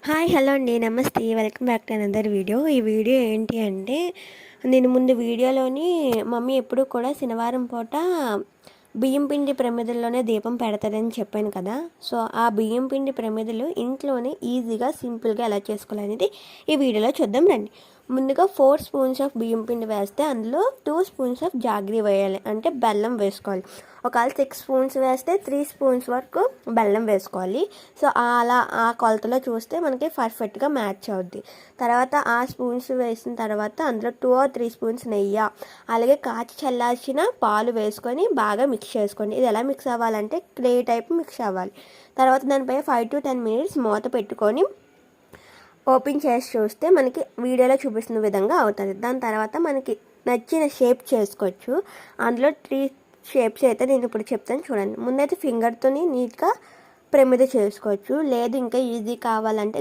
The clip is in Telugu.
హాయ్ హలో అండి నమస్తే welcome back to another video. ఈ వీడియో ఏంటి అంటే, నేను ముందు వీడియోలోని మమ్మీ ఎప్పుడు కూడా శనివారం పూట బియ్యం పిండి ప్రమిదల్లోనే దీపం పెడతారని చెప్పాను కదా. సో ఆ బియ్యం పిండి ప్రమిదలు ఇంట్లోనే ఈజీగా సింపుల్గా ఎలా చేసుకోవాలనేది ఈ వీడియోలో చూద్దాం రండి. ముందుగా 4 స్పూన్స్ ఆఫ్ బియ్యం పిండి వేస్తే అందులో 2 స్పూన్స్ ఆఫ్ జాగ్రీ వేయాలి, అంటే బెల్లం వేసుకోవాలి. ఒకవేళ 6 స్పూన్స్ వేస్తే 3 స్పూన్స్ వరకు బెల్లం వేసుకోవాలి. సో అలా ఆ కొలతలో చూస్తే మనకి పర్ఫెక్ట్గా మ్యాచ్ అవుద్ది. తర్వాత ఆ స్పూన్స్ వేసిన తర్వాత అందులో 2 or 3 స్పూన్స్ నెయ్యి, అలాగే కాచి చల్లార్చిన పాలు వేసుకొని బాగా మిక్స్ చేసుకోండి. ఇది ఎలా మిక్స్ అవ్వాలంటే క్లే టైప్ మిక్స్ అవ్వాలి. తర్వాత దానిపై 5 to 10 minutes మూత పెట్టుకొని ఓపెన్ చేసి చూస్తే మనకి వీడియోలో చూపిస్తున్న విధంగా అవుతుంది. దాని తర్వాత మనకి నచ్చిన షేప్ చేసుకోవచ్చు. అందులో 3 షేప్స్ అయితే నేను ఇప్పుడు చెప్తాను చూడండి. ముందైతే ఫింగర్తోని నీట్గా ప్రమిద చేసుకోవచ్చు, లేదు ఇంకా ఈజీ కావాలంటే